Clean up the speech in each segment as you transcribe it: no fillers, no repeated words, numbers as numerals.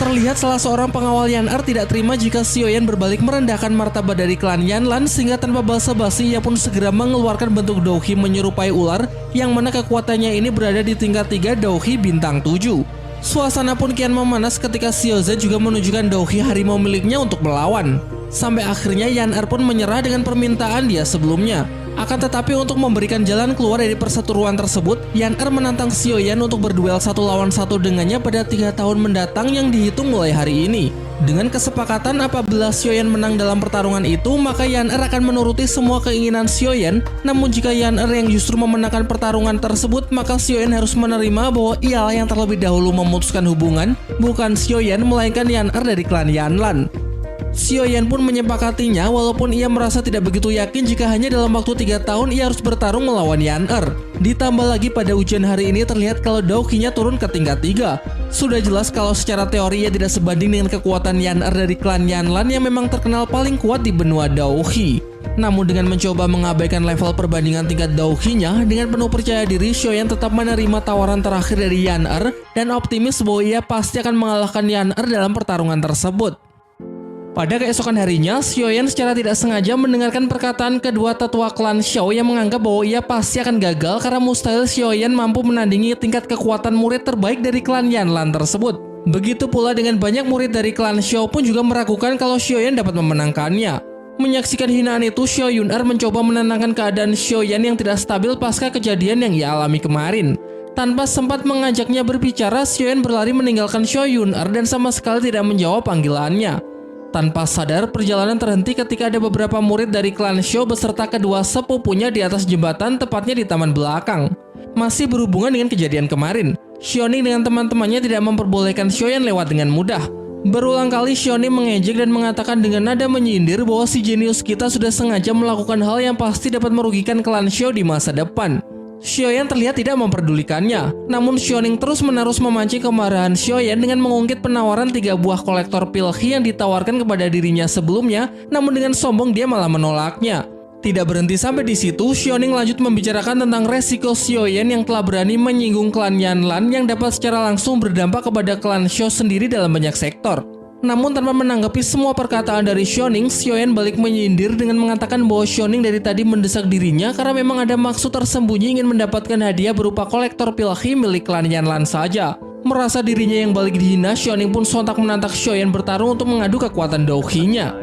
Terlihat salah seorang pengawal Yan-Er tidak terima jika Xiaoyan berbalik merendahkan martabat dari klan Yanlan, sehingga tanpa basa-basi ia pun segera mengeluarkan bentuk Douhi menyerupai ular, yang mana kekuatannya ini berada di tingkat 3 Douhi bintang 7. Suasana pun kian memanas ketika Xiaozhen juga menunjukkan Douhi harimau miliknya untuk melawan. Sampai akhirnya Yan-Er pun menyerah dengan permintaan dia sebelumnya. Akan tetapi untuk memberikan jalan keluar dari perseteruan tersebut, Yan-Er menantang Xiaoyan untuk berduel 1 lawan 1 dengannya pada 3 tahun mendatang yang dihitung mulai hari ini. Dengan kesepakatan apabila Xiaoyan menang dalam pertarungan itu, maka Yan-Er akan menuruti semua keinginan Xiaoyan. Namun jika Yan-Er yang justru memenangkan pertarungan tersebut, maka Xiaoyan harus menerima bahwa ialah yang terlebih dahulu memutuskan hubungan, bukan Xiaoyan melainkan Yan-Er dari klan Yanlan. Xiaoyan pun menyepakatinya walaupun ia merasa tidak begitu yakin jika hanya dalam waktu 3 tahun ia harus bertarung melawan Yan-Er. Ditambah lagi pada ujian hari ini terlihat kalau Douhi-nya turun ke tingkat 3. Sudah jelas kalau secara teori ia tidak sebanding dengan kekuatan Yan-Er dari klan Yanlan yang memang terkenal paling kuat di benua Douhi. Namun dengan mencoba mengabaikan level perbandingan tingkat Douhi-nya, dengan penuh percaya diri Xiaoyan tetap menerima tawaran terakhir dari Yan-Er dan optimis bahwa ia pasti akan mengalahkan Yan-Er dalam pertarungan tersebut. Pada keesokan harinya, Xiaoyan secara tidak sengaja mendengarkan perkataan kedua tetua klan Xiao yang menganggap bahwa ia pasti akan gagal karena mustahil Xiaoyan mampu menandingi tingkat kekuatan murid terbaik dari klan Yanlan tersebut. Begitu pula dengan banyak murid dari klan Xiao pun juga meragukan kalau Xiaoyan dapat memenangkannya. Menyaksikan hinaan itu, Xiao Yun-Er mencoba menenangkan keadaan Xiaoyan yang tidak stabil pasca kejadian yang ia alami kemarin. Tanpa sempat mengajaknya berbicara, Xiaoyan berlari meninggalkan Xiao Yun-Er dan sama sekali tidak menjawab panggilannya. Tanpa sadar, perjalanan terhenti ketika ada beberapa murid dari klan Xiao beserta kedua sepupunya di atas jembatan, tepatnya di taman belakang. Masih berhubungan dengan kejadian kemarin, Xiaoning dengan teman-temannya tidak memperbolehkan Xiaoyan lewat dengan mudah. Berulang kali Xiaoning mengejek dan mengatakan dengan nada menyindir bahwa si jenius kita sudah sengaja melakukan hal yang pasti dapat merugikan klan Xiao di masa depan. Xiaoyan terlihat tidak memperdulikannya, namun Xiaoning terus-menerus memancing kemarahan Xiaoyan dengan mengungkit penawaran 3 buah kolektor pilhi yang ditawarkan kepada dirinya sebelumnya, namun dengan sombong dia malah menolaknya. Tidak berhenti sampai di situ, Xiaoning lanjut membicarakan tentang resiko Xiaoyan yang telah berani menyinggung klan Yanlan yang dapat secara langsung berdampak kepada klan Xiao sendiri dalam banyak sektor. Namun tanpa menanggapi semua perkataan dari Xiaoning, Xiaoyan balik menyindir dengan mengatakan bahwa Xiaoning dari tadi mendesak dirinya karena memang ada maksud tersembunyi ingin mendapatkan hadiah berupa kolektor pilhi milik klan Yanlan saja. Merasa dirinya yang balik dihina, Xiaoning pun sontak menantang Xiaoyan bertarung untuk mengadu kekuatan Douhi-nya.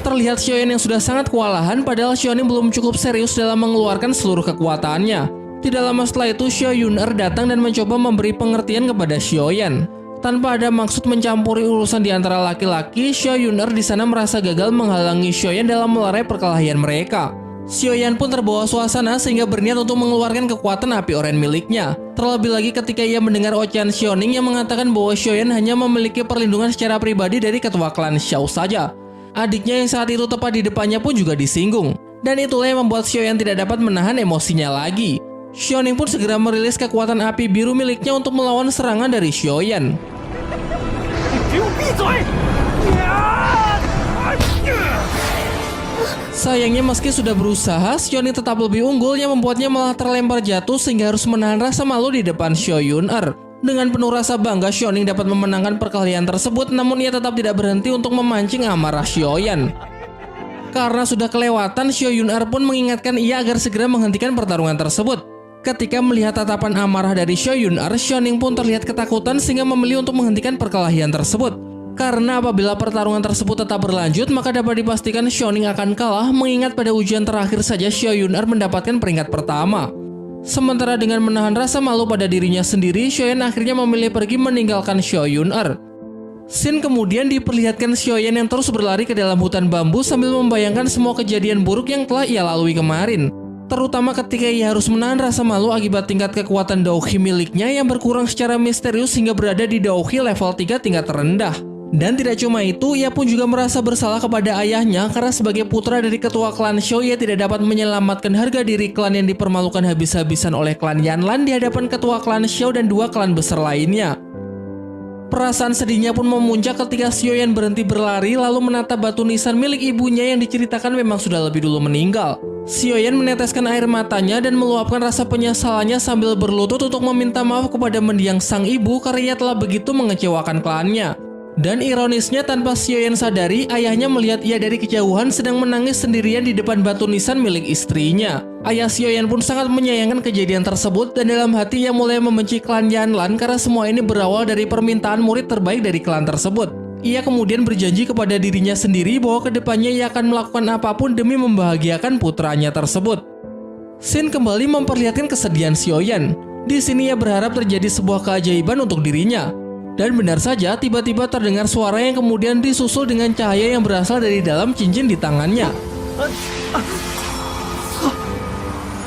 Terlihat Xiaoyan yang sudah sangat kewalahan, padahal Xiaoning belum cukup serius dalam mengeluarkan seluruh kekuatannya. Tidak lama setelah itu, Xiao Yun-Er datang dan mencoba memberi pengertian kepada Xiaoyan. Tanpa ada maksud mencampuri urusan di antara laki-laki, Xiao Yun-Er di sana merasa gagal menghalangi Xiaoyan dalam melerai perkelahian mereka. Xiaoyan pun terbawa suasana sehingga berniat untuk mengeluarkan kekuatan api oren miliknya. Terlebih lagi ketika ia mendengar ocehan Xiaoning yang mengatakan bahwa Xiaoyan hanya memiliki perlindungan secara pribadi dari ketua klan Xiao saja. Adiknya yang saat itu tepat di depannya pun juga disinggung. Dan itulah yang membuat Xiaoyan tidak dapat menahan emosinya lagi. Xiaoning pun segera merilis kekuatan api biru miliknya untuk melawan serangan dari Xiaoyan. Sayangnya meski sudah berusaha, Xiaoning tetap lebih unggul yang membuatnya malah terlempar jatuh sehingga harus menahan rasa malu di depan Xiao Yun-Er. Dengan penuh rasa bangga, Xiaoning dapat memenangkan perkelahian tersebut, namun ia tetap tidak berhenti untuk memancing amarah Xiaoyan. Karena sudah kelewatan, Xiao Yun-Er pun mengingatkan ia agar segera menghentikan pertarungan tersebut. Ketika melihat tatapan amarah dari Xiao Yun-Er, Xiaoning pun terlihat ketakutan sehingga memilih untuk menghentikan perkelahian tersebut. Karena apabila pertarungan tersebut tetap berlanjut, maka dapat dipastikan Xiaoning akan kalah, mengingat pada ujian terakhir saja Xiao Yun-Er mendapatkan peringkat pertama. Sementara dengan menahan rasa malu pada dirinya sendiri, Xiaoyan akhirnya memilih pergi meninggalkan Xiao Yun-Er. Scene kemudian diperlihatkan Xiaoyan yang terus berlari ke dalam hutan bambu sambil membayangkan semua kejadian buruk yang telah ia lalui kemarin. Terutama ketika ia harus menahan rasa malu akibat tingkat kekuatan Douhi miliknya yang berkurang secara misterius hingga berada di Douhi level 3 tingkat terendah. Dan tidak cuma itu, ia pun juga merasa bersalah kepada ayahnya karena sebagai putra dari ketua klan Xiao, ia tidak dapat menyelamatkan harga diri klan yang dipermalukan habis-habisan oleh klan Yanlan di hadapan ketua klan Xiao dan 2 klan besar lainnya. Perasaan sedihnya pun memuncak ketika Xiaoyan berhenti berlari lalu menatap batu nisan milik ibunya yang diceritakan memang sudah lebih dulu meninggal. Xiaoyan meneteskan air matanya dan meluapkan rasa penyesalannya sambil berlutut untuk meminta maaf kepada mendiang sang ibu karena ia telah begitu mengecewakan klannya. Dan ironisnya tanpa Xiaoyan sadari, ayahnya melihat ia dari kejauhan sedang menangis sendirian di depan batu nisan milik istrinya. Ayah Xiaoyan pun sangat menyayangkan kejadian tersebut dan dalam hati ia mulai membenci klan Yanlan karena semua ini berawal dari permintaan murid terbaik dari klan tersebut. Ia kemudian berjanji kepada dirinya sendiri bahwa kedepannya ia akan melakukan apapun demi membahagiakan putranya tersebut. Shin kembali memperlihatkan kesedihan Xiaoyan. Di sini ia berharap terjadi sebuah keajaiban untuk dirinya. Dan benar saja, tiba-tiba terdengar suara yang kemudian disusul dengan cahaya yang berasal dari dalam cincin di tangannya.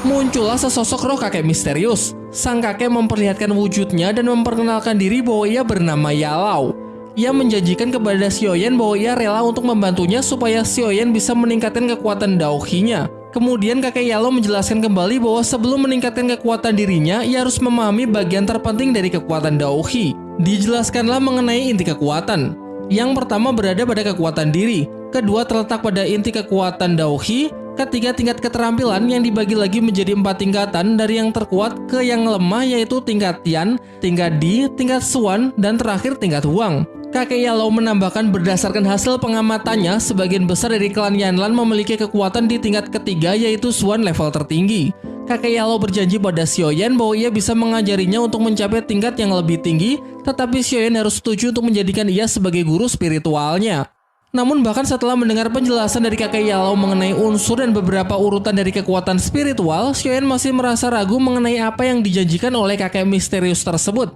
Muncullah sesosok roh kakek misterius. Sang kakek memperlihatkan wujudnya dan memperkenalkan diri bahwa ia bernama Yalau. Ia menjanjikan kepada Xiaoyan bahwa ia rela untuk membantunya supaya Xiaoyan bisa meningkatkan kekuatan Daohi-nya. Kemudian kakek Yalau menjelaskan kembali bahwa sebelum meningkatkan kekuatan dirinya, ia harus memahami bagian terpenting dari kekuatan Daohi. Dijelaskanlah mengenai inti kekuatan. Yang pertama berada pada kekuatan diri, kedua terletak pada inti kekuatan Daohi, ketiga tingkat keterampilan yang dibagi lagi menjadi 4 tingkatan dari yang terkuat ke yang lemah yaitu tingkat Tian, tingkat Di, tingkat Xuan, dan terakhir tingkat Huang. Kakek Yalau menambahkan berdasarkan hasil pengamatannya, sebagian besar dari klan Yanlan memiliki kekuatan di tingkat ketiga yaitu Xuan level tertinggi. Kakek Yalau berjanji pada Xiaoyan bahwa ia bisa mengajarinya untuk mencapai tingkat yang lebih tinggi, tetapi Xiaoyan harus setuju untuk menjadikan ia sebagai guru spiritualnya. Namun bahkan setelah mendengar penjelasan dari kakek Yalau mengenai unsur dan beberapa urutan dari kekuatan spiritual, Xiaoyan masih merasa ragu mengenai apa yang dijanjikan oleh kakek misterius tersebut.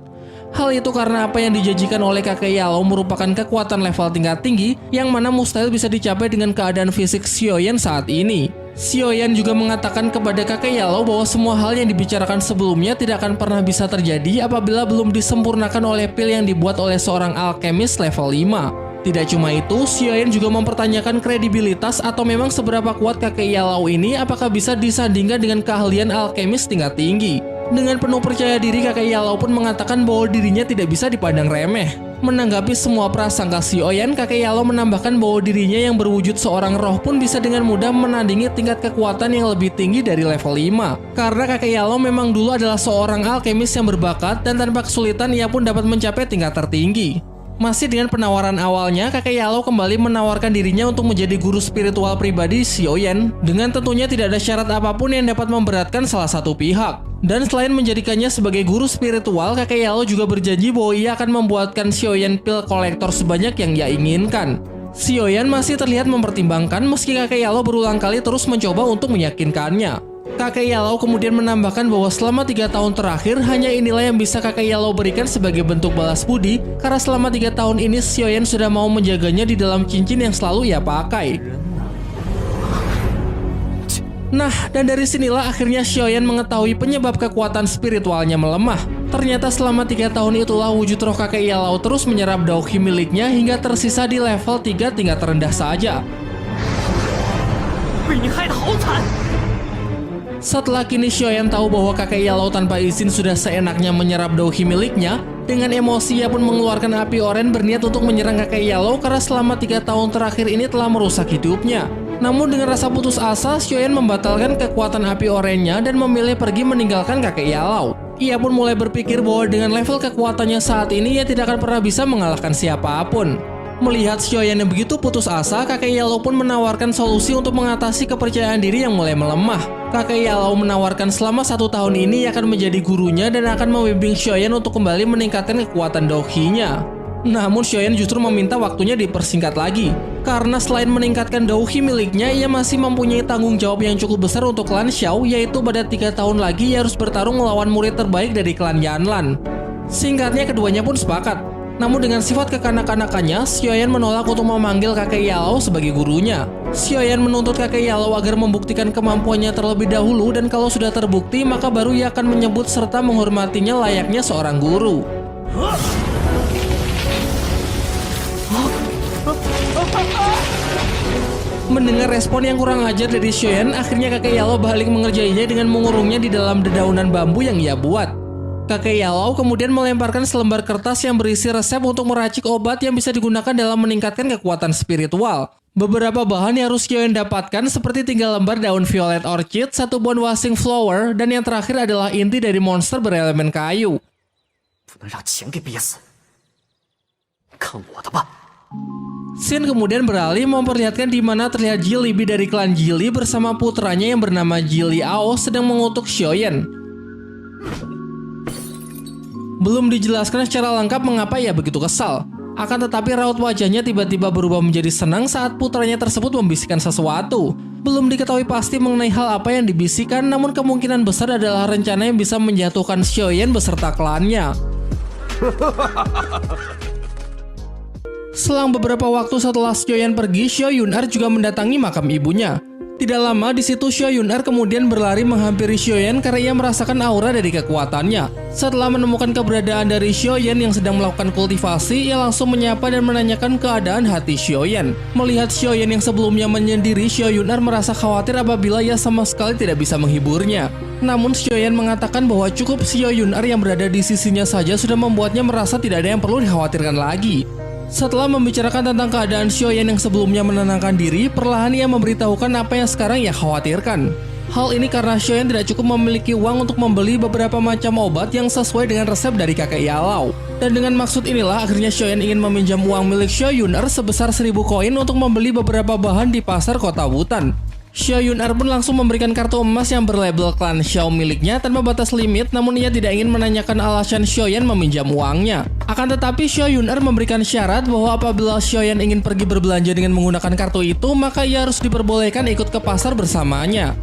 Hal itu karena apa yang dijanjikan oleh kakek Yalau merupakan kekuatan level tingkat tinggi yang mana mustahil bisa dicapai dengan keadaan fisik Xiaoyan saat ini. Xiaoyan juga mengatakan kepada kakek Yalau bahwa semua hal yang dibicarakan sebelumnya tidak akan pernah bisa terjadi apabila belum disempurnakan oleh pil yang dibuat oleh seorang alkemis level 5. Tidak cuma itu, Xiaoyan juga mempertanyakan kredibilitas atau memang seberapa kuat kakek Yalau ini apakah bisa disandingkan dengan keahlian alkemis tingkat tinggi. Dengan penuh percaya diri, kakek Yalau pun mengatakan bahwa dirinya tidak bisa dipandang remeh. Menanggapi semua prasangka Xiaoyan, kakek Yalau menambahkan bahwa dirinya yang berwujud seorang roh pun bisa dengan mudah menandingi tingkat kekuatan yang lebih tinggi dari level 5. Karena kakek Yalau memang dulu adalah seorang alkemis yang berbakat dan tanpa kesulitan ia pun dapat mencapai tingkat tertinggi. Masih dengan penawaran awalnya, kakek Yalau kembali menawarkan dirinya untuk menjadi guru spiritual pribadi Xiaoyan, dengan tentunya tidak ada syarat apapun yang dapat memberatkan salah satu pihak. Dan selain menjadikannya sebagai guru spiritual, kakek Yalau juga berjanji bahwa ia akan membuatkan Xiaoyan pil kolektor sebanyak yang ia inginkan. Xiaoyan masih terlihat mempertimbangkan meski kakek Yalau berulang kali terus mencoba untuk meyakinkannya. Kakek Yalau kemudian menambahkan bahwa selama 3 tahun terakhir hanya inilah yang bisa kakek Yalau berikan sebagai bentuk balas budi karena selama 3 tahun ini Xiaoyan sudah mau menjaganya di dalam cincin yang selalu ia pakai. Nah, dan dari sinilah akhirnya Xiaoyan mengetahui penyebab kekuatan spiritualnya melemah. Ternyata selama 3 tahun itulah wujud roh kakek Yalau terus menyerap Daohi miliknya hingga tersisa di level 3 tingkat terendah saja. Setelah kini Xiaoyan tahu bahwa kakek Yalau tanpa izin sudah seenaknya menyerap Daohi miliknya, dengan emosi ia pun mengeluarkan api oren berniat untuk menyerang kakek Yalau karena selama 3 tahun terakhir ini telah merusak hidupnya. Namun dengan rasa putus asa, Xiaoyan membatalkan kekuatan api orennya dan memilih pergi meninggalkan kakek Yalau. Ia pun mulai berpikir bahwa dengan level kekuatannya saat ini ia tidak akan pernah bisa mengalahkan siapapun. Melihat Xiaoyan yang begitu putus asa, kakek Yalau pun menawarkan solusi untuk mengatasi kepercayaan diri yang mulai melemah. Kakek Yalau menawarkan selama 1 tahun ini ia akan menjadi gurunya dan akan membimbing Xiaoyan untuk kembali meningkatkan kekuatan Daohi-nya. Namun Xiaoyan justru meminta waktunya dipersingkat lagi. Karena selain meningkatkan Daohi miliknya, ia masih mempunyai tanggung jawab yang cukup besar untuk klan Xiao, yaitu pada 3 tahun lagi ia harus bertarung melawan murid terbaik dari klan Yanlan. Singkatnya keduanya pun sepakat. Namun dengan sifat kekanak-kanakannya, Xiaoyan menolak untuk memanggil kakek Yalau sebagai gurunya. Xiaoyan menuntut kakek Yalau agar membuktikan kemampuannya terlebih dahulu dan kalau sudah terbukti maka baru ia akan menyebut serta menghormatinya layaknya seorang guru. Mendengar respon yang kurang ajar dari Xiaoyan, akhirnya kakek Yalau balik mengerjainya dengan mengurungnya di dalam dedaunan bambu yang ia buat. Kakek Yalou kemudian melemparkan selembar kertas yang berisi resep untuk meracik obat yang bisa digunakan dalam meningkatkan kekuatan spiritual. Beberapa bahan yang harus Xiaoyan dapatkan seperti 3 lembar daun violet orchid, 1 buah wasing flower, dan yang terakhir adalah inti dari monster berelemen kayu. Xin kemudian beralih memperlihatkan di mana terlihat Ji Libi dari klan Jili bersama putranya yang bernama Ji Liao sedang mengutuk Xiaoyan. Belum dijelaskan secara lengkap mengapa ia begitu kesal. Akan tetapi raut wajahnya tiba-tiba berubah menjadi senang saat putranya tersebut membisikkan sesuatu. Belum diketahui pasti mengenai hal apa yang dibisikkan, namun kemungkinan besar adalah rencana yang bisa menjatuhkan Xiaoyan beserta klannya. Selang beberapa waktu setelah Xiaoyan pergi, Xiao Yunar juga mendatangi makam ibunya. Tidak lama di situ Xiao Yunar kemudian berlari menghampiri Xiaoyan karena ia merasakan aura dari kekuatannya. Setelah menemukan keberadaan dari Xiaoyan yang sedang melakukan kultivasi, ia langsung menyapa dan menanyakan keadaan hati Xiaoyan. Melihat Xiaoyan yang sebelumnya menyendiri, Xiao Yunar merasa khawatir apabila ia sama sekali tidak bisa menghiburnya. Namun Xiaoyan mengatakan bahwa cukup Xiao Yunar yang berada di sisinya saja sudah membuatnya merasa tidak ada yang perlu dikhawatirkan lagi. Setelah membicarakan tentang keadaan Xiaoyan yang sebelumnya menenangkan diri, perlahan ia memberitahukan apa yang sekarang ia khawatirkan. Hal ini karena Xiaoyan tidak cukup memiliki uang untuk membeli beberapa macam obat yang sesuai dengan resep dari kakek Yalou. Dan dengan maksud inilah akhirnya Xiaoyan ingin meminjam uang milik Xiao Yunar sebesar 1000 koin untuk membeli beberapa bahan di pasar kota Wutan. Xiao Yunar pun langsung memberikan kartu emas yang berlabel klan Xiao miliknya tanpa batas limit, namun ia tidak ingin menanyakan alasan Xiaoyan meminjam uangnya. Akan tetapi Xiao Yunar memberikan syarat bahwa apabila Xiaoyan ingin pergi berbelanja dengan menggunakan kartu itu, maka ia harus diperbolehkan ikut ke pasar bersamanya.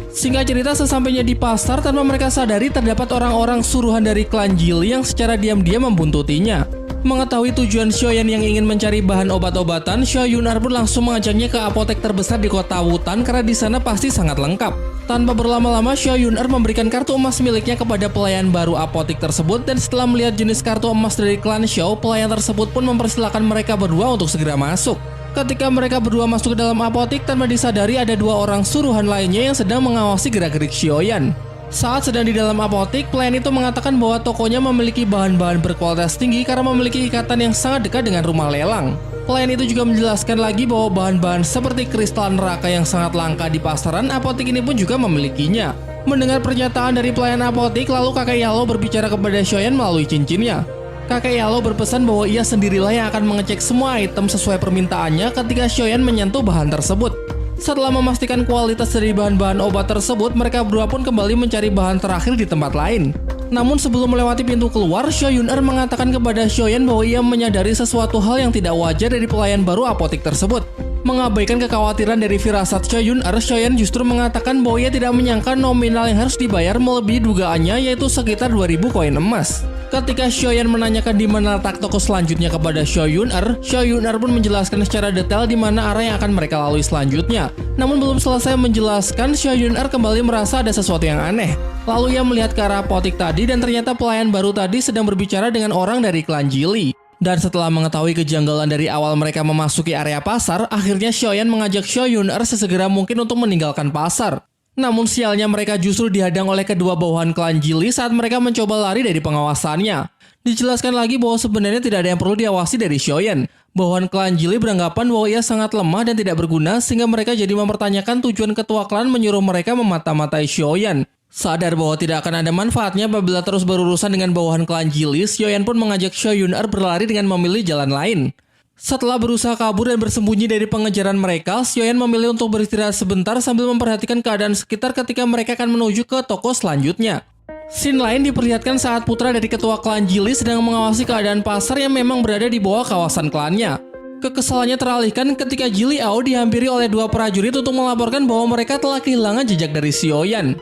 Singkat cerita, sesampainya di pasar, tanpa mereka sadari terdapat orang-orang suruhan dari klan Jili yang secara diam-diam membuntutinya. Mengetahui tujuan Xiaoyan yang ingin mencari bahan obat-obatan, Xiao Yunar pun langsung mengajaknya ke apotek terbesar di kota Wutan karena di sana pasti sangat lengkap. Tanpa berlama-lama, Xiao Yunar memberikan kartu emas miliknya kepada pelayan baru apotek tersebut, dan setelah melihat jenis kartu emas dari klan Xiao, pelayan tersebut pun mempersilahkan mereka berdua untuk segera masuk. Ketika mereka berdua masuk ke dalam apotek, tanpa disadari ada 2 orang suruhan lainnya yang sedang mengawasi gerak-gerik Xiaoyan. Saat sedang di dalam apotek, pelayan itu mengatakan bahwa tokonya memiliki bahan-bahan berkualitas tinggi karena memiliki ikatan yang sangat dekat dengan rumah lelang. Pelayan itu juga menjelaskan lagi bahwa bahan-bahan seperti kristal neraka yang sangat langka di pasaran, apotek ini pun juga memilikinya. Mendengar pernyataan dari pelayan apotek, lalu kakek Yalou berbicara kepada Xiaoyan melalui cincinnya. Kakek Yalou berpesan bahwa ia sendirilah yang akan mengecek semua item sesuai permintaannya ketika Xiaoyan menyentuh bahan tersebut. Setelah memastikan kualitas dari bahan-bahan obat tersebut, mereka berdua pun kembali mencari bahan terakhir di tempat lain. Namun sebelum melewati pintu keluar, Xiao Yunar mengatakan kepada Xiaoyan bahwa ia menyadari sesuatu hal yang tidak wajar dari pelayan baru apotek tersebut. Mengabaikan kekhawatiran dari firasat Xiao Yunar, Xiaoyan justru mengatakan bahwa ia tidak menyangka nominal yang harus dibayar melebihi dugaannya, yaitu sekitar 2000 koin emas. Ketika Xiaoyan menanyakan di mana letak toko selanjutnya kepada Xiao Yunar pun menjelaskan secara detail di mana arah yang akan mereka lalui selanjutnya. Namun belum selesai menjelaskan, Xiao Yunar kembali merasa ada sesuatu yang aneh. Lalu ia melihat ke arah apotek tadi dan ternyata pelayan baru tadi sedang berbicara dengan orang dari klan Jili. Dan setelah mengetahui kejanggalan dari awal mereka memasuki area pasar, akhirnya Xiaoyan mengajak Xiao Yunar sesegera mungkin untuk meninggalkan pasar. Namun sialnya mereka justru dihadang oleh kedua bawahan klan Jili saat mereka mencoba lari dari pengawasannya. Dijelaskan lagi bahwa sebenarnya tidak ada yang perlu diawasi dari Xiaoyan. Bawahan klan Jili beranggapan bahwa ia sangat lemah dan tidak berguna, sehingga mereka jadi mempertanyakan tujuan ketua klan menyuruh mereka memata-matai Xiaoyan. Sadar bahwa tidak akan ada manfaatnya apabila terus berurusan dengan bawahan klan Jili, Xiaoyan pun mengajak Xiao Yunar berlari dengan memilih jalan lain. Setelah berusaha kabur dan bersembunyi dari pengejaran mereka, Xiaoyan memilih untuk beristirahat sebentar sambil memperhatikan keadaan sekitar ketika mereka akan menuju ke toko selanjutnya. Scene lain diperlihatkan saat putra dari ketua klan Jili sedang mengawasi keadaan pasar yang memang berada di bawah kawasan klannya. Kekesalannya teralihkan ketika Ji Liao dihampiri oleh 2 prajurit untuk melaporkan bahwa mereka telah kehilangan jejak dari Xiaoyan.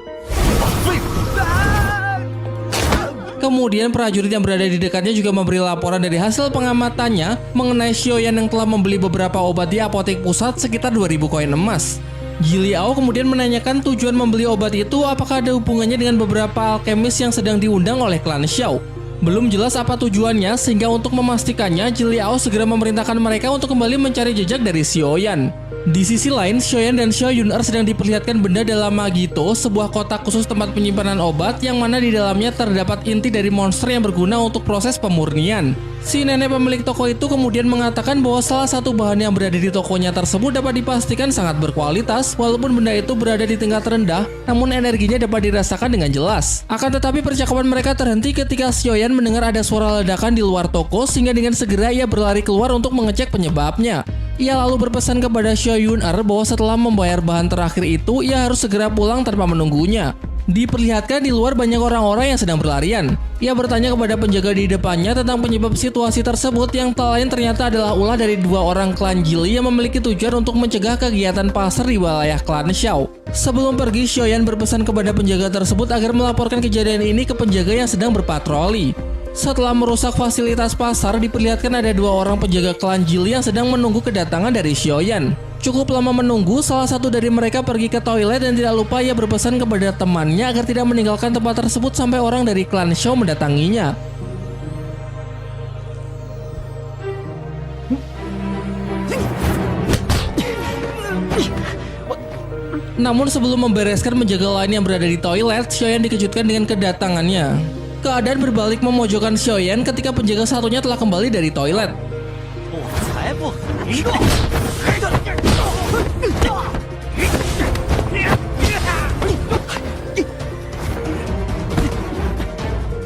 Kemudian prajurit yang berada di dekatnya juga memberi laporan dari hasil pengamatannya mengenai Xiaoyan yang telah membeli beberapa obat di apotek pusat sekitar 2000 koin emas. Ji Liao kemudian menanyakan tujuan membeli obat itu apakah ada hubungannya dengan beberapa alkemis yang sedang diundang oleh klan Xiao. Belum jelas apa tujuannya, sehingga untuk memastikannya, Ji Liao segera memerintahkan mereka untuk kembali mencari jejak dari Xiaoyan. Di sisi lain, Xiaoyan dan Xiao Yun'er sedang diperlihatkan benda dalam Magito, sebuah kotak khusus tempat penyimpanan obat yang mana di dalamnya terdapat inti dari monster yang berguna untuk proses pemurnian. Si nenek pemilik toko itu kemudian mengatakan bahwa salah satu bahan yang berada di tokonya tersebut dapat dipastikan sangat berkualitas, walaupun benda itu berada di tingkat rendah, namun energinya dapat dirasakan dengan jelas. Akan tetapi percakapan mereka terhenti ketika Xiaoyan mendengar ada suara ledakan di luar toko, sehingga dengan segera ia berlari keluar untuk mengecek penyebabnya. Ia lalu berpesan kepada Xiao Yun'er bahwa setelah membayar bahan terakhir itu, ia harus segera pulang tanpa menunggunya. Diperlihatkan di luar banyak orang-orang yang sedang berlarian. Ia bertanya kepada penjaga di depannya tentang penyebab situasi tersebut, yang tak lain ternyata adalah ulah dari dua orang klan Jili yang memiliki tujuan untuk mencegah kegiatan pasar di wilayah klan Xiao. Sebelum pergi, Xiaoyan berpesan kepada penjaga tersebut agar melaporkan kejadian ini ke penjaga yang sedang berpatroli. Setelah merusak fasilitas pasar, diperlihatkan ada dua orang penjaga klan Jili yang sedang menunggu kedatangan dari Xiaoyan. Cukup lama menunggu, salah satu dari mereka pergi ke toilet dan tidak lupa ia berpesan kepada temannya agar tidak meninggalkan tempat tersebut sampai orang dari klan Xiao mendatanginya. Namun sebelum membereskan penjaga lain yang berada di toilet, Xiaoyan dikejutkan dengan kedatangannya. Keadaan berbalik memojokkan Xiaoyan ketika penjaga satunya telah kembali dari toilet.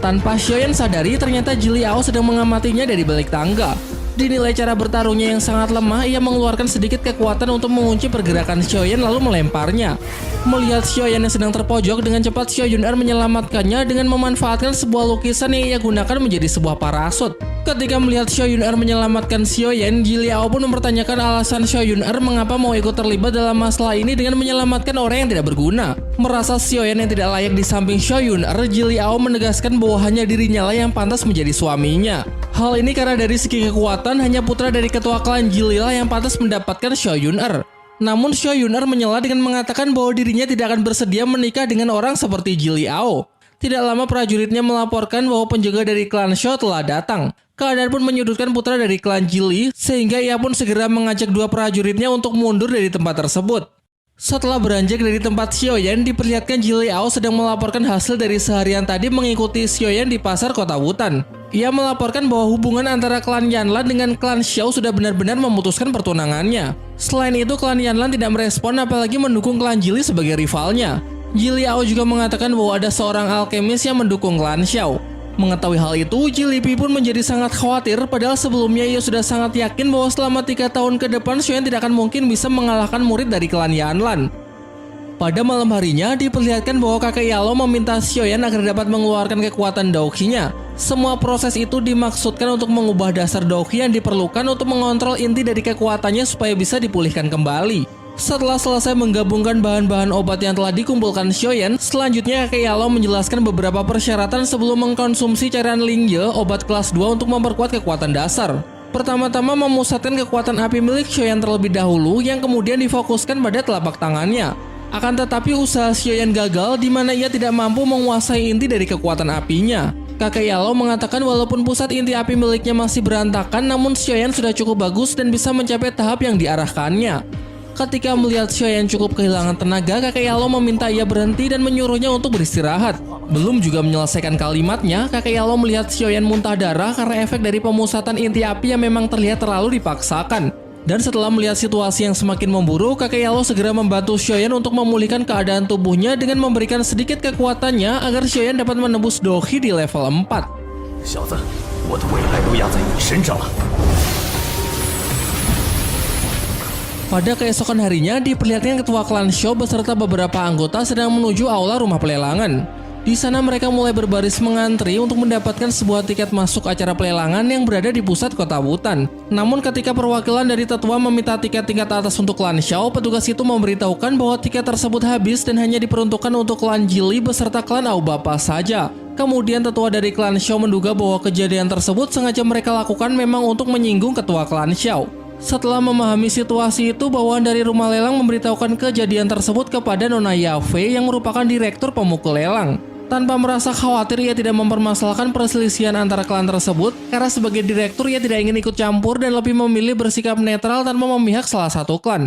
Tanpa Xiaoyan sadari, ternyata Ji Liao sedang mengamatinya dari balik tangga. Dinilai cara bertarungnya yang sangat lemah, ia mengeluarkan sedikit kekuatan untuk mengunci pergerakan Xiaoyan lalu melemparnya. Melihat Xiaoyan yang sedang terpojok, dengan cepat Xiao Yun'er menyelamatkannya dengan memanfaatkan sebuah lukisan yang ia gunakan menjadi sebuah parasut. Ketika melihat Xiao Yun'er menyelamatkan Xiaoyan, Ji Liao pun mempertanyakan alasan Xiao Yun'er mengapa mau ikut terlibat dalam masalah ini dengan menyelamatkan orang yang tidak berguna. Merasa Xiaoyan yang tidak layak di samping Xiao Yun'er, Ji Liao menegaskan bahwa hanya dirinya lah yang pantas menjadi suaminya. Hal ini karena dari segi kekuatan, hanya putra dari ketua klan Jili lah yang pantas mendapatkan Xiao Yun'er. Namun Xiao Yun'er menyela dengan mengatakan bahwa dirinya tidak akan bersedia menikah dengan orang seperti Ji Liao. Tidak lama prajuritnya melaporkan bahwa penjaga dari klan Xiao telah datang. Keadaan pun menyudutkan putra dari klan Jili, sehingga ia pun segera mengajak dua prajuritnya untuk mundur dari tempat tersebut. Setelah beranjak dari tempat Xiaoyan, diperlihatkan Ji Liao sedang melaporkan hasil dari seharian tadi mengikuti Xiaoyan di pasar kota Wutan. Ia melaporkan bahwa hubungan antara klan Yanlan dengan klan Xiao sudah benar-benar memutuskan pertunangannya. Selain itu, klan Yanlan tidak merespon apalagi mendukung klan Jili sebagai rivalnya. Ji Liao juga mengatakan bahwa ada seorang alkemis yang mendukung klan Xiao. Mengetahui hal itu, Ji Lipi pun menjadi sangat khawatir, padahal sebelumnya ia sudah sangat yakin bahwa selama 3 tahun ke depan Xiaoyan tidak akan mungkin bisa mengalahkan murid dari klan Yanlan. Pada malam harinya, diperlihatkan bahwa kakek Yalo meminta Xiaoyan agar dapat mengeluarkan kekuatan Daoqi-nya. Semua proses itu dimaksudkan untuk mengubah dasar Daoqi yang diperlukan untuk mengontrol inti dari kekuatannya supaya bisa dipulihkan kembali. Setelah selesai menggabungkan bahan-bahan obat yang telah dikumpulkan Xiaoyan, selanjutnya kakek Yalo menjelaskan beberapa persyaratan sebelum mengkonsumsi cairan Lingye, obat kelas 2 untuk memperkuat kekuatan dasar. Pertama-tama memusatkan kekuatan api milik Xiaoyan terlebih dahulu, yang kemudian difokuskan pada telapak tangannya. Akan tetapi usaha Xiaoyan gagal, di mana ia tidak mampu menguasai inti dari kekuatan apinya. Kakek Yalo mengatakan walaupun pusat inti api miliknya masih berantakan, namun Xiaoyan sudah cukup bagus dan bisa mencapai tahap yang diarahkannya. Ketika melihat Xiaoyan cukup kehilangan tenaga, kakek Yalo meminta ia berhenti dan menyuruhnya untuk beristirahat. Belum juga menyelesaikan kalimatnya, kakek Yalo melihat Xiaoyan muntah darah karena efek dari pemusatan inti api yang memang terlihat terlalu dipaksakan. Dan setelah melihat situasi yang semakin memburuk, kakek Yalo segera membantu Xiaoyan untuk memulihkan keadaan tubuhnya dengan memberikan sedikit kekuatannya agar Xiaoyan dapat menembus Daoqi di level 4. Pada keesokan harinya, diperlihatkan ketua klan Xiao beserta beberapa anggota sedang menuju aula rumah pelelangan. Di sana mereka mulai berbaris mengantri untuk mendapatkan sebuah tiket masuk acara pelelangan yang berada di pusat kota Wutan. Namun ketika perwakilan dari tetua meminta tiket tingkat atas untuk klan Xiao, petugas itu memberitahukan bahwa tiket tersebut habis dan hanya diperuntukkan untuk klan Jili beserta klan Aobapa saja. Kemudian tetua dari klan Xiao menduga bahwa kejadian tersebut sengaja mereka lakukan memang untuk menyinggung ketua klan Xiao. Setelah memahami situasi itu, bawahan dari rumah lelang memberitahukan kejadian tersebut kepada Nona Yafei yang merupakan direktur pemukul lelang. Tanpa merasa khawatir, ia tidak mempermasalahkan perselisihan antara klan tersebut karena sebagai direktur ia tidak ingin ikut campur dan lebih memilih bersikap netral tanpa memihak salah satu klan.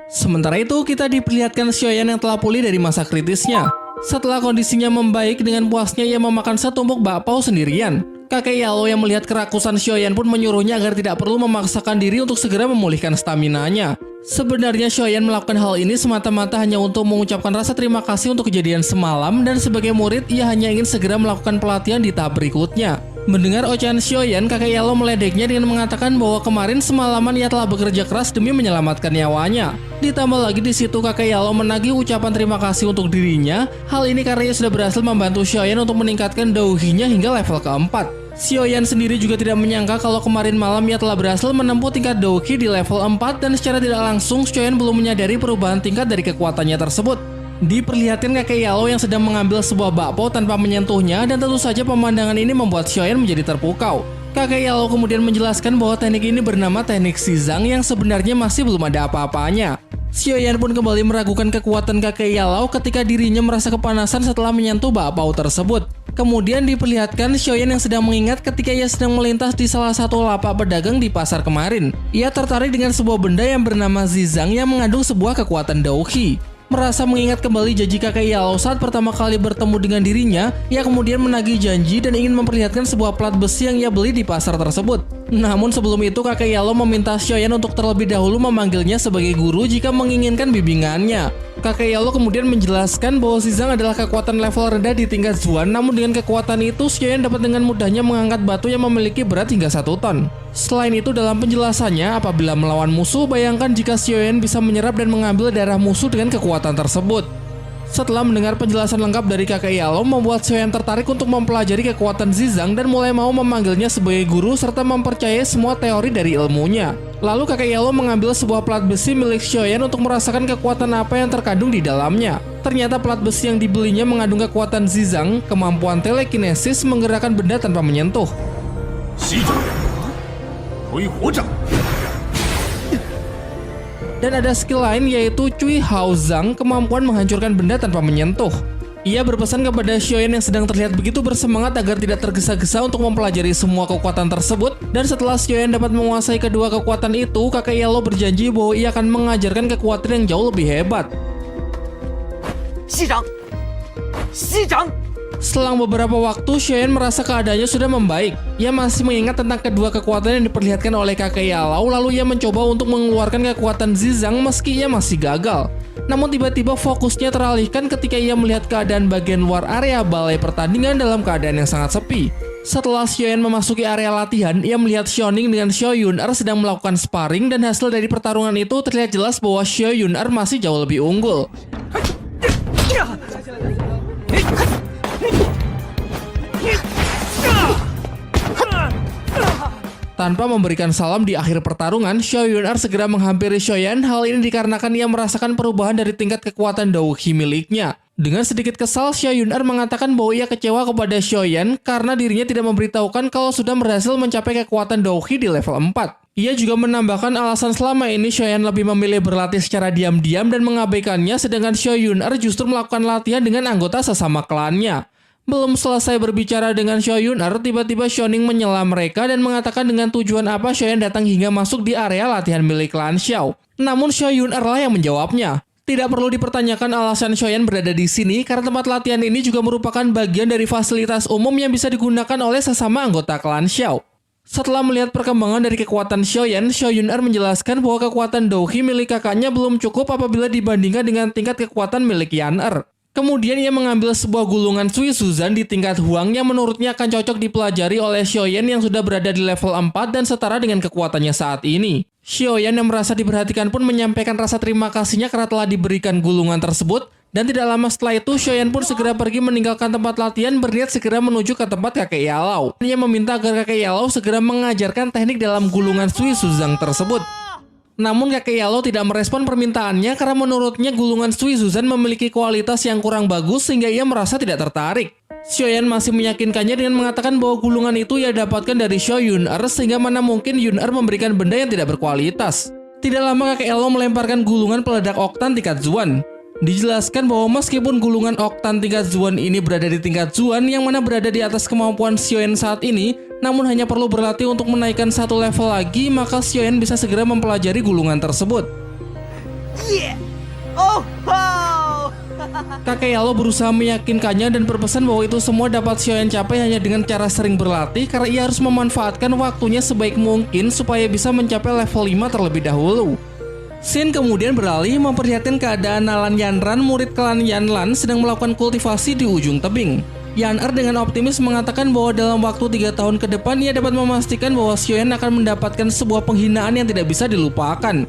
Sementara itu, kita diperlihatkan Xiaoyan yang telah pulih dari masa kritisnya. Setelah kondisinya membaik, dengan puasnya ia memakan setumpuk bakpao sendirian. Kakek Yalo yang melihat kerakusan Xiaoyan pun menyuruhnya agar tidak perlu memaksakan diri untuk segera memulihkan staminanya. Sebenarnya Xiaoyan melakukan hal ini semata-mata hanya untuk mengucapkan rasa terima kasih untuk kejadian semalam, dan sebagai murid ia hanya ingin segera melakukan pelatihan di tahap berikutnya. Mendengar ocehan Xiaoyan, kakek Yalo meledeknya dengan mengatakan bahwa kemarin semalaman ia telah bekerja keras demi menyelamatkan nyawanya. Ditambah lagi di situ kakek Yalo menagih ucapan terima kasih untuk dirinya. Hal ini karena ia sudah berhasil membantu Xiaoyan untuk meningkatkan dauhinya hingga level keempat. Xiaoyan sendiri juga tidak menyangka kalau kemarin malam ia telah berhasil menempuh tingkat Douqi di level 4 dan secara tidak langsung Xiaoyan belum menyadari perubahan tingkat dari kekuatannya tersebut. Diperlihatkan kakek Yalo yang sedang mengambil sebuah bakpao tanpa menyentuhnya, dan tentu saja pemandangan ini membuat Xiaoyan menjadi terpukau. Kakek Yalo kemudian menjelaskan bahwa teknik ini bernama teknik Shizang yang sebenarnya masih belum ada apa-apanya. Xiaoyan pun kembali meragukan kekuatan kakek Yalo ketika dirinya merasa kepanasan setelah menyentuh bakpao tersebut. Kemudian diperlihatkan Xiaoyan yang sedang mengingat ketika ia sedang melintas di salah satu lapak pedagang di pasar kemarin. Ia tertarik dengan sebuah benda yang bernama Zizang yang mengandung sebuah kekuatan Douqi. Merasa mengingat kembali janji kakek Yalo saat pertama kali bertemu dengan dirinya, ia kemudian menagih janji dan ingin memperlihatkan sebuah plat besi yang ia beli di pasar tersebut. Namun sebelum itu kakek Yalo meminta Xiaoyan untuk terlebih dahulu memanggilnya sebagai guru jika menginginkan bimbingannya. Kakek Yalo kemudian menjelaskan bahwa Shizang adalah kekuatan level rendah di tingkat Zuan, namun dengan kekuatan itu Xiaoyan dapat dengan mudahnya mengangkat batu yang memiliki berat hingga 1 ton. Selain itu, dalam penjelasannya, apabila melawan musuh, bayangkan jika Xiaoyan bisa menyerap dan mengambil darah musuh dengan kekuatan tersebut. Setelah mendengar penjelasan lengkap dari kakek Yalo, membuat Xiaoyan tertarik untuk mempelajari kekuatan Zizang dan mulai mau memanggilnya sebagai guru serta mempercayai semua teori dari ilmunya. Lalu kakek Yalo mengambil sebuah plat besi milik Xiaoyan untuk merasakan kekuatan apa yang terkandung di dalamnya. Ternyata plat besi yang dibelinya mengandung kekuatan Zizang, kemampuan telekinesis menggerakkan benda tanpa menyentuh. Dan ada skill lain yaitu Cui Hao Zhang, kemampuan menghancurkan benda tanpa menyentuh. Ia berpesan kepada Xiaoyan yang sedang terlihat begitu bersemangat agar tidak tergesa-gesa untuk mempelajari semua kekuatan tersebut. Dan setelah Xiaoyan dapat menguasai kedua kekuatan itu, kakek Yalo berjanji bahwa ia akan mengajarkan kekuatan yang jauh lebih hebat. Selang beberapa waktu, Xiaoyan merasa keadaannya sudah membaik. Ia masih mengingat tentang kedua kekuatan yang diperlihatkan oleh kakek Yalo, lalu ia mencoba untuk mengeluarkan kekuatan Zizang meski ia masih gagal. Namun tiba-tiba fokusnya teralihkan ketika ia melihat keadaan bagian luar area balai pertandingan dalam keadaan yang sangat sepi. Setelah Xiaoyan memasuki area latihan, ia melihat Xiaoning dengan Xiao Yunar sedang melakukan sparring, dan hasil dari pertarungan itu terlihat jelas bahwa Xiao Yunar masih jauh lebih unggul. Tanpa memberikan salam di akhir pertarungan, Xiao Yunar segera menghampiri Xiaoyan. Hal ini dikarenakan ia merasakan perubahan dari tingkat kekuatan Douqi miliknya. Dengan sedikit kesal, Xiao Yunar mengatakan bahwa ia kecewa kepada Xiaoyan karena dirinya tidak memberitahukan kalau sudah berhasil mencapai kekuatan Douqi di level 4. Ia juga menambahkan alasan selama ini Xiaoyan lebih memilih berlatih secara diam-diam dan mengabaikannya, sedangkan Xiao Yunar justru melakukan latihan dengan anggota sesama klannya. Belum selesai berbicara dengan Xiao Yunar, tiba-tiba Xiaoning menyela mereka dan mengatakan dengan tujuan apa Xiaoyan datang hingga masuk di area latihan milik klan Xiao. Namun Xiao Yunar lah yang menjawabnya. Tidak perlu dipertanyakan alasan Xiaoyan berada di sini karena tempat latihan ini juga merupakan bagian dari fasilitas umum yang bisa digunakan oleh sesama anggota klan Xiao. Setelah melihat perkembangan dari kekuatan Xiaoyan, Xiao Yunar menjelaskan bahwa kekuatan Douqi milik kakaknya belum cukup apabila dibandingkan dengan tingkat kekuatan milik Yan-Er. Kemudian ia mengambil sebuah gulungan Sui Suzan di tingkat Huang yang menurutnya akan cocok dipelajari oleh Xiaoyan yang sudah berada di level 4 dan setara dengan kekuatannya saat ini. Xiaoyan yang merasa diperhatikan pun menyampaikan rasa terima kasihnya karena telah diberikan gulungan tersebut, dan tidak lama setelah itu Xiaoyan pun segera pergi meninggalkan tempat latihan berniat segera menuju ke tempat kakek Yalo. Ia meminta agar kakek Yalo segera mengajarkan teknik dalam gulungan Sui Suzan tersebut. Namun kakek Yalo tidak merespon permintaannya karena menurutnya gulungan Sui Suzan memiliki kualitas yang kurang bagus sehingga ia merasa tidak tertarik. Xiaoyan masih meyakinkannya dengan mengatakan bahwa gulungan itu ia dapatkan dari Xiao Yunar sehingga mana mungkin Yunar memberikan benda yang tidak berkualitas. Tidak lama kakek Yalo melemparkan gulungan peledak oktan tingkat Zuan. Dijelaskan bahwa meskipun gulungan oktan tingkat Zuan ini berada di tingkat Zuan yang mana berada di atas kemampuan Xiaoyan saat ini, namun hanya perlu berlatih untuk menaikkan satu level lagi, maka Xiaoyan bisa segera mempelajari gulungan tersebut. Yeah. Oh, oh. Kakek Yalo berusaha meyakinkannya dan berpesan bahwa itu semua dapat Xiaoyan capai hanya dengan cara sering berlatih, karena ia harus memanfaatkan waktunya sebaik mungkin supaya bisa mencapai level 5 terlebih dahulu. Shin kemudian beralih memperlihatkan keadaan Nalan Yanran, murid klan Yanlan, sedang melakukan kultivasi di ujung tebing. Yan dengan optimis mengatakan bahwa dalam waktu 3 tahun ke depan ia dapat memastikan bahwa Xiaoyan akan mendapatkan sebuah penghinaan yang tidak bisa dilupakan.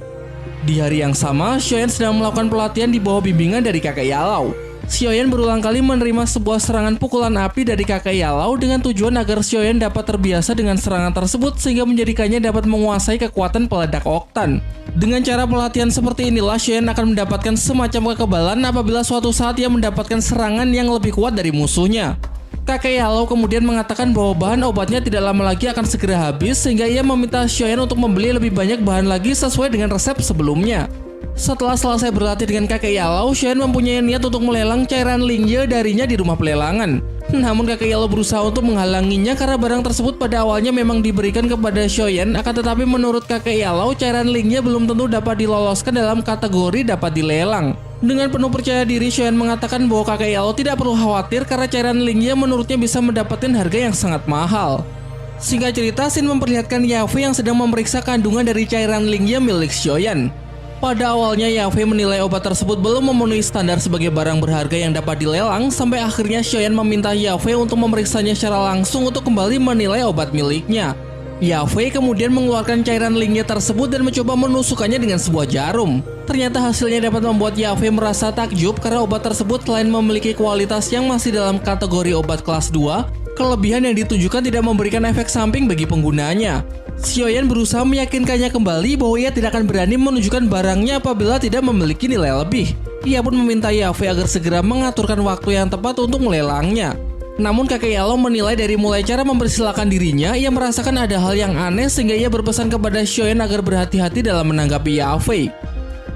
Di hari yang sama, Xiaoyan sedang melakukan pelatihan di bawah bimbingan dari kakek Yalau. Xiaoyan berulang kali menerima sebuah serangan pukulan api dari kakek Yalau dengan tujuan agar Xiaoyan dapat terbiasa dengan serangan tersebut sehingga menjadikannya dapat menguasai kekuatan peledak oktan. Dengan cara pelatihan seperti inilah Xiaoyan akan mendapatkan semacam kekebalan apabila suatu saat ia mendapatkan serangan yang lebih kuat dari musuhnya. Kakek Yalau kemudian mengatakan bahwa bahan obatnya tidak lama lagi akan segera habis sehingga ia meminta Xiaoyan untuk membeli lebih banyak bahan lagi sesuai dengan resep sebelumnya. Setelah selesai berlatih dengan kakek Yalau, Xiaoyan mempunyai niat untuk melelang cairan Lingye darinya di rumah pelelangan. Namun kakek Yalau berusaha untuk menghalanginya karena barang tersebut pada awalnya memang diberikan kepada Xiaoyan, akan tetapi menurut kakek Yalau, cairan Lingye belum tentu dapat diloloskan dalam kategori dapat dilelang. Dengan penuh percaya diri, Xiaoyan mengatakan bahwa kakek Yalau tidak perlu khawatir karena cairan Lingye menurutnya bisa mendapatkan harga yang sangat mahal. Singkat cerita, Shin memperlihatkan Yafei yang sedang memeriksa kandungan dari cairan Lingye milik Xiaoyan. Pada awalnya Yafei menilai obat tersebut belum memenuhi standar sebagai barang berharga yang dapat dilelang, sampai akhirnya Xiaoyan meminta Yafei untuk memeriksanya secara langsung untuk kembali menilai obat miliknya. Yafei kemudian mengeluarkan cairan Lingye tersebut dan mencoba menusukkannya dengan sebuah jarum. Ternyata hasilnya dapat membuat Yafei merasa takjub karena obat tersebut selain memiliki kualitas yang masih dalam kategori obat kelas 2, kelebihan yang ditunjukkan tidak memberikan efek samping bagi penggunanya. Xiaoyan berusaha meyakinkannya kembali bahwa ia tidak akan berani menunjukkan barangnya apabila tidak memiliki nilai lebih. Ia pun meminta Yafei agar segera mengaturkan waktu yang tepat untuk melelangnya. Namun kakek Yalau menilai dari mulai cara mempersilahkan dirinya, ia merasakan ada hal yang aneh sehingga ia berpesan kepada Xiaoyan agar berhati-hati dalam menanggapi Yafei.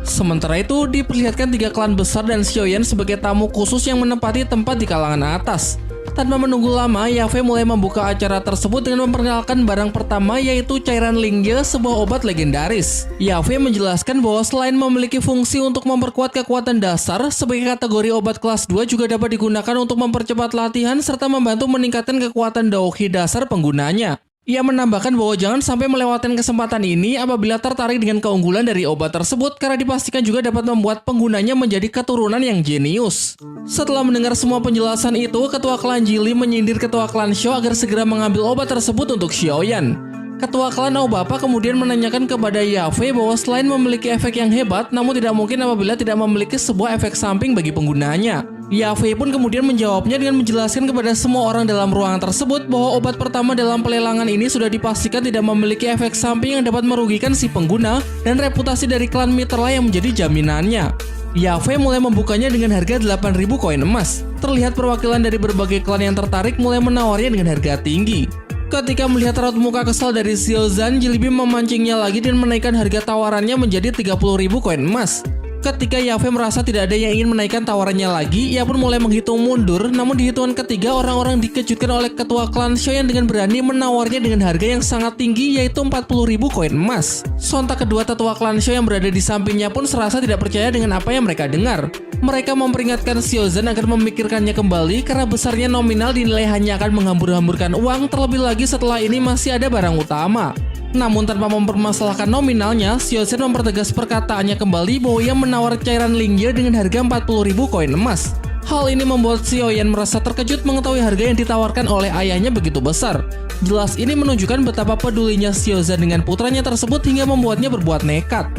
Sementara itu, diperlihatkan 3 klan besar dan Xiaoyan sebagai tamu khusus yang menempati tempat di kalangan atas. Tanpa menunggu lama, Yafei mulai membuka acara tersebut dengan memperkenalkan barang pertama, yaitu cairan Lingye, sebuah obat legendaris. Yafei menjelaskan bahwa selain memiliki fungsi untuk memperkuat kekuatan dasar, sebagai kategori obat kelas 2 juga dapat digunakan untuk mempercepat latihan serta membantu meningkatkan kekuatan Daohi dasar penggunanya. Ia menambahkan bahwa jangan sampai melewatkan kesempatan ini apabila tertarik dengan keunggulan dari obat tersebut, karena dipastikan juga dapat membuat penggunanya menjadi keturunan yang jenius. Setelah mendengar semua penjelasan itu, ketua klan Jili menyindir ketua klan Shou agar segera mengambil obat tersebut untuk Xiaoyan. Ketua klan Aobapa kemudian menanyakan kepada Yafei bahwa selain memiliki efek yang hebat, namun tidak mungkin apabila tidak memiliki sebuah efek samping bagi penggunanya. Yafei pun kemudian menjawabnya dengan menjelaskan kepada semua orang dalam ruangan tersebut bahwa obat pertama dalam pelelangan ini sudah dipastikan tidak memiliki efek samping yang dapat merugikan si pengguna, dan reputasi dari klan miterlah yang menjadi jaminannya. Yafei mulai membukanya dengan harga 8.000 koin emas. Terlihat perwakilan dari berbagai klan yang tertarik mulai menawarnya dengan harga tinggi. Ketika melihat raut muka kesal dari Xiaozan, Jilibi memancingnya lagi dan menaikkan harga tawarannya menjadi 30.000 koin emas. Ketika Yafei merasa tidak ada yang ingin menaikkan tawarannya lagi, ia pun mulai menghitung mundur. Namun di hitungan ketiga, orang-orang dikejutkan oleh ketua klan Shou yang dengan berani menawarnya dengan harga yang sangat tinggi, yaitu 40.000 koin emas. Sontak kedua tetua klan Shou yang berada di sampingnya pun serasa tidak percaya dengan apa yang mereka dengar. Mereka memperingatkan Xiaozan agar memikirkannya kembali karena besarnya nominal dinilai hanya akan menghambur-hamburkan uang, terlebih lagi setelah ini masih ada barang utama. Namun tanpa mempermasalahkan nominalnya, Xiaozan mempertegas perkataannya kembali bahwa ia menawar cairan Lingye dengan harga 40.000 koin emas. Hal ini membuat Xiaoyan merasa terkejut mengetahui harga yang ditawarkan oleh ayahnya begitu besar. Jelas ini menunjukkan betapa pedulinya Xiaozan dengan putranya tersebut hingga membuatnya berbuat nekat.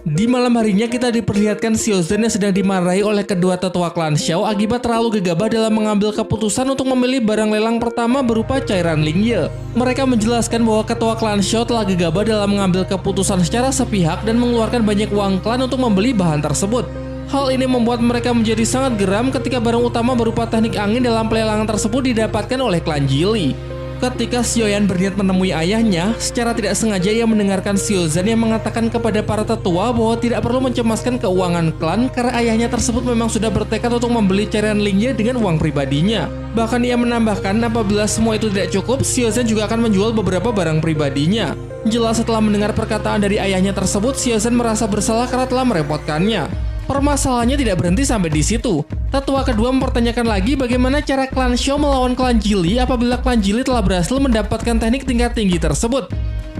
Di malam harinya kita diperlihatkan Xiaozan yang sedang dimarahi oleh kedua tetua klan Shou akibat terlalu gegabah dalam mengambil keputusan untuk memilih barang lelang pertama berupa cairan Lingye. Mereka menjelaskan bahwa ketua klan Shou telah gegabah dalam mengambil keputusan secara sepihak dan mengeluarkan banyak uang klan untuk membeli bahan tersebut. Hal ini membuat mereka menjadi sangat geram ketika barang utama berupa teknik angin dalam pelelangan tersebut didapatkan oleh klan Jili. Ketika Xiaoyan berniat menemui ayahnya, secara tidak sengaja ia mendengarkan Xiaozan yang mengatakan kepada para tetua bahwa tidak perlu mencemaskan keuangan klan karena ayahnya tersebut memang sudah bertekad untuk membeli cairan Lingye dengan uang pribadinya. Bahkan ia menambahkan apabila semua itu tidak cukup, Xiaozan juga akan menjual beberapa barang pribadinya. Jelas setelah mendengar perkataan dari ayahnya tersebut, Xiaozan merasa bersalah karena telah merepotkannya. Permasalahannya tidak berhenti sampai di situ. Tetua kedua mempertanyakan lagi bagaimana cara klan Xiao melawan klan Jili apabila klan Jili telah berhasil mendapatkan teknik tingkat tinggi tersebut.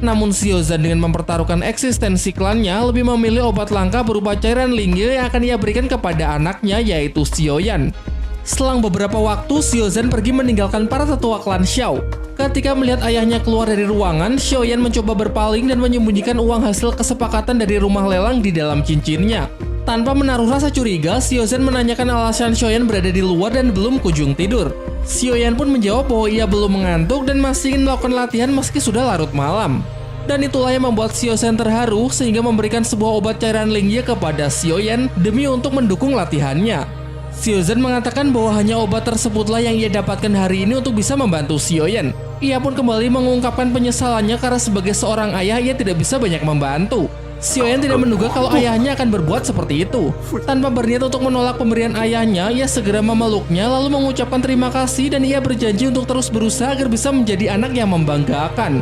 Namun Xiaozan dengan mempertaruhkan eksistensi klannya lebih memilih obat langka berupa cairan Lingye yang akan ia berikan kepada anaknya yaitu Xiaoyan. Selang beberapa waktu, Xiaozan pergi meninggalkan para tetua klan Xiao. Ketika melihat ayahnya keluar dari ruangan, Xiaoyan mencoba berpaling dan menyembunyikan uang hasil kesepakatan dari rumah lelang di dalam cincinnya. Tanpa menaruh rasa curiga, Xiaozan menanyakan alasan Xiaoyan berada di luar dan belum kunjung tidur. Xiaoyan pun menjawab bahwa ia belum mengantuk dan masih ingin melakukan latihan meski sudah larut malam. Dan itulah yang membuat Xiaozan terharu sehingga memberikan sebuah obat cairan Lingye kepada Xiaoyan demi untuk mendukung latihannya. Xiaozan mengatakan bahwa hanya obat tersebutlah yang ia dapatkan hari ini untuk bisa membantu Xiaoyan. Ia pun kembali mengungkapkan penyesalannya karena sebagai seorang ayah ia tidak bisa banyak membantu. Xiaoyan tidak menduga kalau ayahnya akan berbuat seperti itu. Tanpa berniat untuk menolak pemberian ayahnya, ia segera memeluknya lalu mengucapkan terima kasih dan ia berjanji untuk terus berusaha agar bisa menjadi anak yang membanggakan.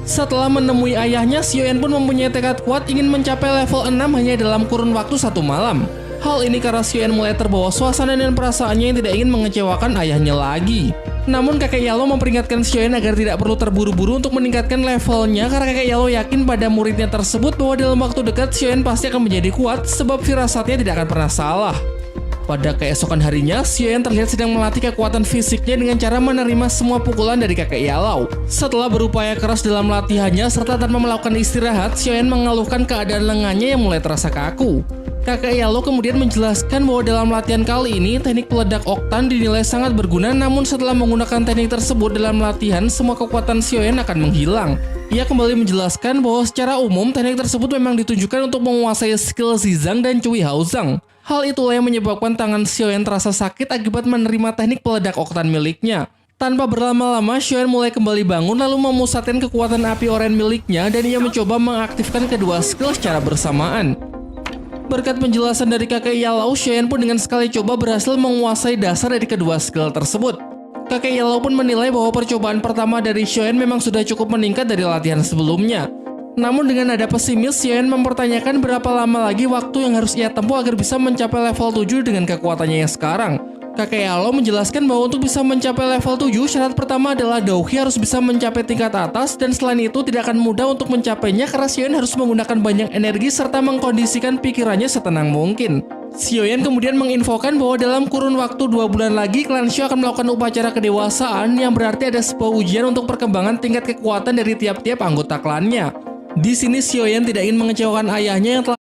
Setelah menemui ayahnya, Xiaoyan pun mempunyai tekad kuat ingin mencapai level 6 hanya dalam kurun waktu 1 malam. Hal ini karena Xiaoyan mulai terbawa suasana dan perasaannya yang tidak ingin mengecewakan ayahnya lagi. Namun kakek Yalo memperingatkan Xiaoyan agar tidak perlu terburu-buru untuk meningkatkan levelnya karena kakek Yalo yakin pada muridnya tersebut bahwa dalam waktu dekat Xiaoyan pasti akan menjadi kuat sebab firasatnya tidak akan pernah salah. Pada keesokan harinya, Xiaoyan terlihat sedang melatih kekuatan fisiknya dengan cara menerima semua pukulan dari kakek Yalo. Setelah berupaya keras dalam latihannya serta tanpa melakukan istirahat, Xiaoyan mengeluhkan keadaan lengannya yang mulai terasa kaku. Kakek Yalo kemudian menjelaskan bahwa dalam latihan kali ini teknik peledak oktan dinilai sangat berguna, namun setelah menggunakan teknik tersebut dalam latihan, semua kekuatan Xiaoyan akan menghilang. Ia kembali menjelaskan bahwa secara umum teknik tersebut memang ditujukan untuk menguasai skill Zizang dan Cui Haozang. Hal itulah yang menyebabkan tangan Xiaoyan terasa sakit akibat menerima teknik peledak oktan miliknya. Tanpa berlama-lama, Xiaoyan mulai kembali bangun lalu memusatkan kekuatan api oren miliknya dan ia mencoba mengaktifkan kedua skill secara bersamaan. Berkat penjelasan dari kakek Yalo, Xiaoyan pun dengan sekali coba berhasil menguasai dasar dari kedua skill tersebut. Kakek Yalo pun menilai bahwa percobaan pertama dari Xiaoyan memang sudah cukup meningkat dari latihan sebelumnya. Namun dengan nada pesimis, Xiaoyan mempertanyakan berapa lama lagi waktu yang harus ia tempuh agar bisa mencapai level 7 dengan kekuatannya yang sekarang. Kakek Yalo menjelaskan bahwa untuk bisa mencapai level 7, syarat pertama adalah Douhi harus bisa mencapai tingkat atas dan selain itu tidak akan mudah untuk mencapainya karena Xiaoyan harus menggunakan banyak energi serta mengkondisikan pikirannya setenang mungkin. Xiaoyan kemudian menginfokan bahwa dalam kurun waktu 2 bulan lagi, klan Xiao akan melakukan upacara kedewasaan yang berarti ada sebuah ujian untuk perkembangan tingkat kekuatan dari tiap-tiap anggota klannya. Di sini Xiaoyan tidak ingin mengecewakan ayahnya yang telah